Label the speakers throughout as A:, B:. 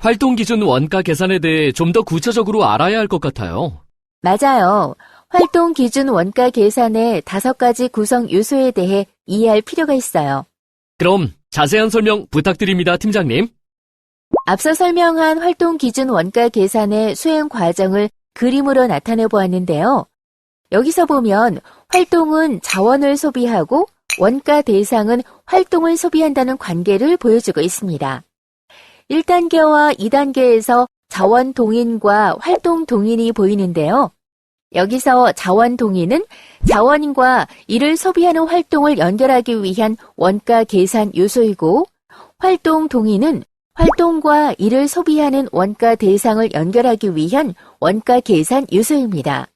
A: 활동 기준 원가 계산에 대해 좀 더 구체적으로 알아야 할 것 같아요.
B: 맞아요. 활동 기준 원가 계산의 5가지 구성 요소에 대해 이해할 필요가 있어요.
A: 그럼 자세한 설명 부탁드립니다, 팀장님.
B: 앞서 설명한 활동 기준 원가 계산의 수행 과정을 그림으로 나타내 보았는데요. 여기서 보면 활동은 자원을 소비하고 원가 대상은 활동을 소비한다는 관계를 보여주고 있습니다. 1단계와 2단계에서 자원 동인과 활동 동인이 보이는데요. 여기서 자원 동인은 자원과 이를 소비하는 활동을 연결하기 위한 원가 계산 요소이고, 활동 동인은 활동과 이를 소비하는 원가 대상을 연결하기 위한 원가 계산 요소입니다.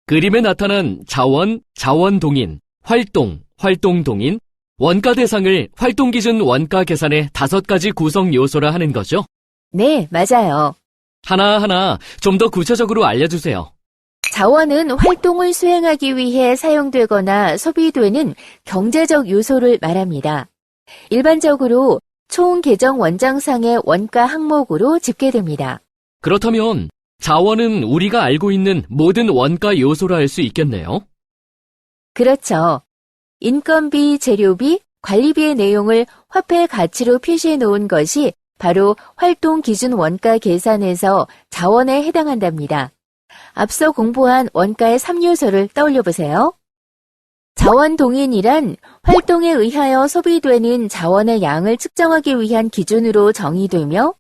A: 그림에 나타난 자원, 자원동인, 활동, 활동동인, 원가 대상을 활동 기준 원가 계산의 5가지 구성 요소라 하는 거죠?
B: 네, 맞아요.
A: 하나하나 좀 더 구체적으로 알려주세요.
B: 자원은 활동을 수행하기 위해 사용되거나 소비되는 경제적 요소를 말합니다. 일반적으로 총 계정 원장상의 원가 항목으로 집계됩니다.
A: 그렇다면 자원은 우리가 알고 있는 모든 원가 요소라 할 수 있겠네요.
B: 그렇죠. 인건비, 재료비, 관리비의 내용을 화폐 가치로 표시해 놓은 것이 바로 활동 기준 원가 계산에서 자원에 해당한답니다. 앞서 공부한 원가의 3요소를 떠올려 보세요. 자원 동인이란 활동에 의하여 소비되는 자원의 양을 측정하기 위한 기준으로 정의되며,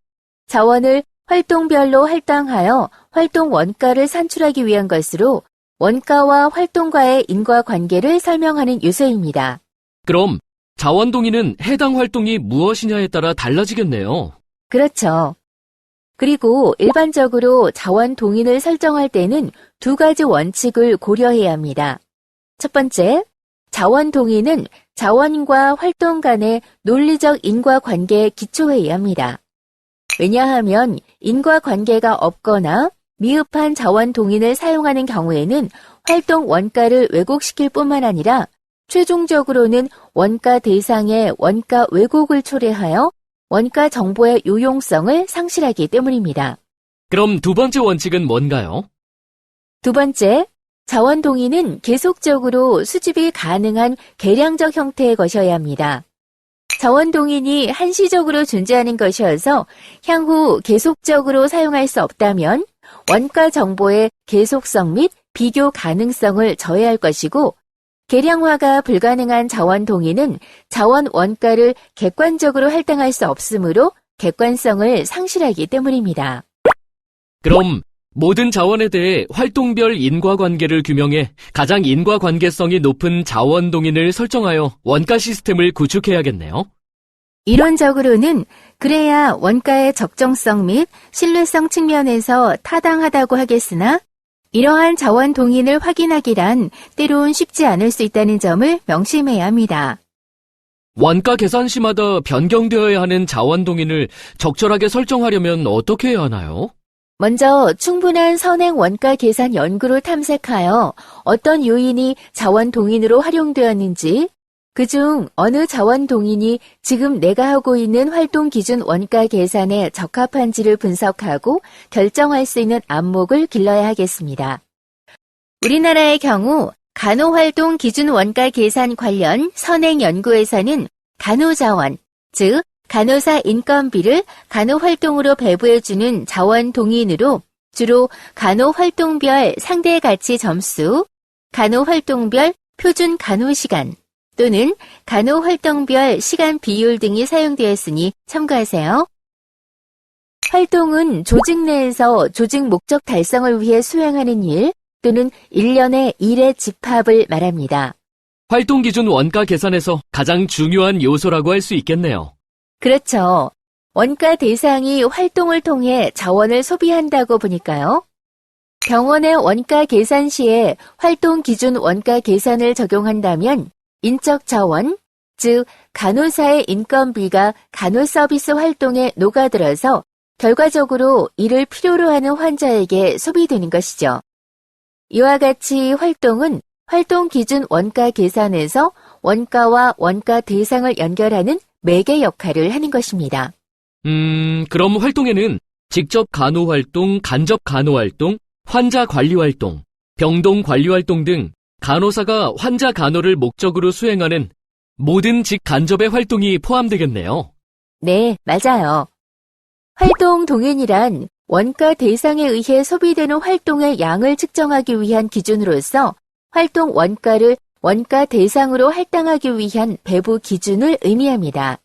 B: 자원을 활동별로 할당하여 활동 원가를 산출하기 위한 것으로 원가와 활동과의 인과관계를 설명하는 요소입니다.
A: 그럼 자원동인은 해당 활동이 무엇이냐에 따라 달라지겠네요.
B: 그렇죠. 그리고 일반적으로 자원 동인을 설정할 때는 2가지 원칙을 고려해야 합니다. 첫 번째, 자원 동인은 자원과 활동 간의 논리적 인과관계에 기초해야 합니다. 왜냐하면 인과관계가 없거나 미흡한 자원 동인을 사용하는 경우에는 활동 원가를 왜곡시킬 뿐만 아니라 최종적으로는 원가 대상의 원가 왜곡을 초래하여 원가 정보의 유용성을 상실하기 때문입니다.
A: 그럼 2번째 원칙은 뭔가요?
B: 2번째, 자원 동인은 계속적으로 수집이 가능한 계량적 형태의 것이어야 합니다. 자원 동인이 한시적으로 존재하는 것이어서 향후 계속적으로 사용할 수 없다면 원가 정보의 계속성 및 비교 가능성을 저해할 것이고, 계량화가 불가능한 자원 동인은 자원 원가를 객관적으로 할당할 수 없으므로 객관성을 상실하기 때문입니다.
A: 그럼 모든 자원에 대해 활동별 인과관계를 규명해 가장 인과관계성이 높은 자원 동인을 설정하여 원가 시스템을 구축해야겠네요.
B: 이론적으로는 그래야 원가의 적정성 및 신뢰성 측면에서 타당하다고 하겠으나, 이러한 자원 동인을 확인하기란 때론 쉽지 않을 수 있다는 점을 명심해야 합니다.
A: 원가 계산 시마다 변경되어야 하는 자원 동인을 적절하게 설정하려면 어떻게 해야 하나요?
B: 먼저 충분한 선행 원가 계산 연구를 탐색하여 어떤 요인이 자원 동인으로 활용되었는지, 그중 어느 자원 동인이 지금 내가 하고 있는 활동 기준 원가 계산에 적합한지를 분석하고 결정할 수 있는 안목을 길러야 하겠습니다. 우리나라의 경우 간호활동 기준 원가 계산 관련 선행 연구에서는 간호자원, 즉 간호사 인건비를 간호활동으로 배부해주는 자원 동인으로 주로 간호활동별 상대 가치 점수, 간호활동별 표준 간호시간, 또는 간호활동별 시간 비율 등이 사용되었으니 참고하세요. 활동은 조직 내에서 조직 목적 달성을 위해 수행하는 일 또는 일련의 일의 집합을 말합니다.
A: 활동 기준 원가 계산에서 가장 중요한 요소라고 할 수 있겠네요.
B: 그렇죠. 원가 대상이 활동을 통해 자원을 소비한다고 보니까요. 병원의 원가 계산 시에 활동 기준 원가 계산을 적용한다면 인적 자원, 즉 간호사의 인건비가 간호 서비스 활동에 녹아들어서 결과적으로 이를 필요로 하는 환자에게 소비되는 것이죠. 이와 같이 활동은 활동 기준 원가 계산에서 원가와 원가 대상을 연결하는 매개 역할을 하는 것입니다.
A: 그럼 활동에는 직접 간호활동, 간접 간호활동, 환자 관리활동, 병동 관리활동 등 간호사가 환자 간호를 목적으로 수행하는 모든 직간접의 활동이 포함되겠네요.
B: 네, 맞아요. 활동 동인이란 원가 대상에 의해 소비되는 활동의 양을 측정하기 위한 기준으로서 활동 원가를 원가 대상으로 할당하기 위한 배부 기준을 의미합니다.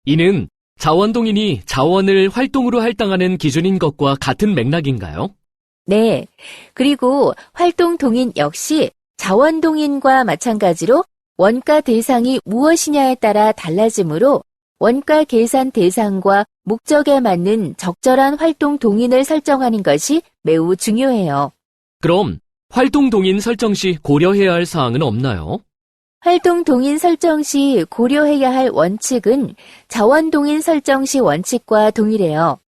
A: 이는 자원동인이 자원을 활동으로 할당하는 기준인 것과 같은 맥락인가요?
B: 네. 그리고 활동 동인 역시 자원 동인과 마찬가지로 원가 대상이 무엇이냐에 따라 달라지므로 원가 계산 대상과 목적에 맞는 적절한 활동 동인을 설정하는 것이 매우 중요해요.
A: 그럼 활동동인 설정 시 고려해야 할 사항은 없나요?
B: 활동 동인 설정 시 고려해야 할 원칙은 자원 동인 설정 시 원칙과 동일해요.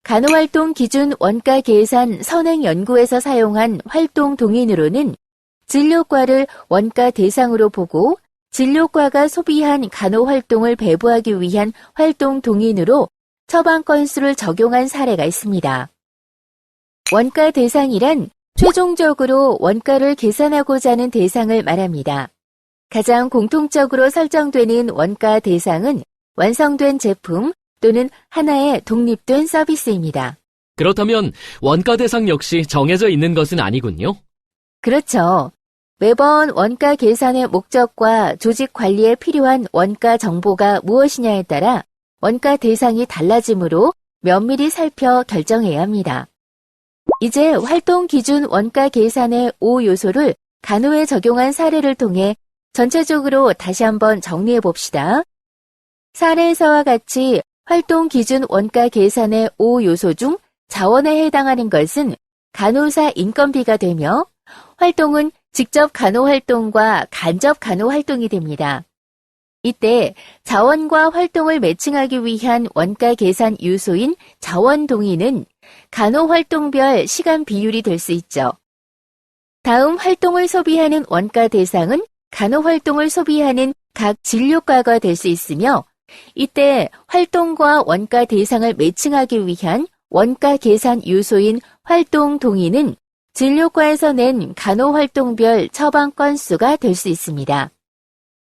B: 간호활동 기준 원가 계산 선행 연구에서 사용한 활동 동인으로는 진료과를 원가 대상으로 보고 진료과가 소비한 간호활동을 배부하기 위한 활동 동인으로 처방 건수를 적용한 사례가 있습니다. 원가 대상이란 최종적으로 원가를 계산하고자 하는 대상을 말합니다. 가장 공통적으로 설정되는 원가 대상은 완성된 제품 또는 하나의 독립된 서비스입니다.
A: 그렇다면 원가 대상 역시 정해져 있는 것은 아니군요.
B: 그렇죠. 매번 원가 계산의 목적과 조직 관리에 필요한 원가 정보가 무엇이냐에 따라 원가 대상이 달라지므로 면밀히 살펴 결정해야 합니다. 이제 활동 기준 원가 계산의 5요소를 간호에 적용한 사례를 통해 전체적으로 다시 한번 정리해 봅시다. 사례에서와 같이 활동 기준 원가 계산의 5요소 중 자원에 해당하는 것은 간호사 인건비가 되며 활동은 직접 간호 활동과 간접 간호 활동이 됩니다. 이때 자원과 활동을 매칭하기 위한 원가 계산 요소인 자원 동의는 간호 활동별 시간 비율이 될 수 있죠. 다음 활동을 소비하는 원가 대상은 간호 활동을 소비하는 각 진료과가 될 수 있으며 이때 활동과 원가 대상을 매칭하기 위한 원가 계산 요소인 활동 동의는 진료과에서 낸 간호활동별 처방 건수가 될 수 있습니다.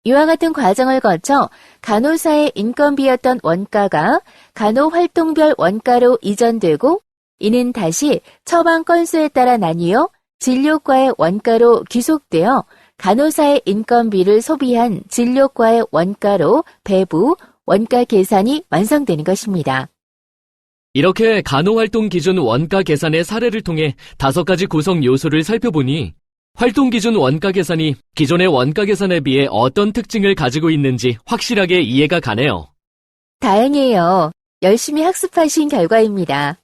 B: 이와 같은 과정을 거쳐 간호사의 인건비였던 원가가 간호활동별 원가로 이전되고 이는 다시 처방 건수에 따라 나뉘어 진료과의 원가로 귀속되어 간호사의 인건비를 소비한 진료과의 원가로 배부, 원가 계산이 완성되는 것입니다.
A: 이렇게 간호활동 기준 원가 계산의 사례를 통해 5가지 구성 요소를 살펴보니 활동 기준 원가 계산이 기존의 원가 계산에 비해 어떤 특징을 가지고 있는지 확실하게 이해가 가네요.
B: 다행이에요. 열심히 학습하신 결과입니다.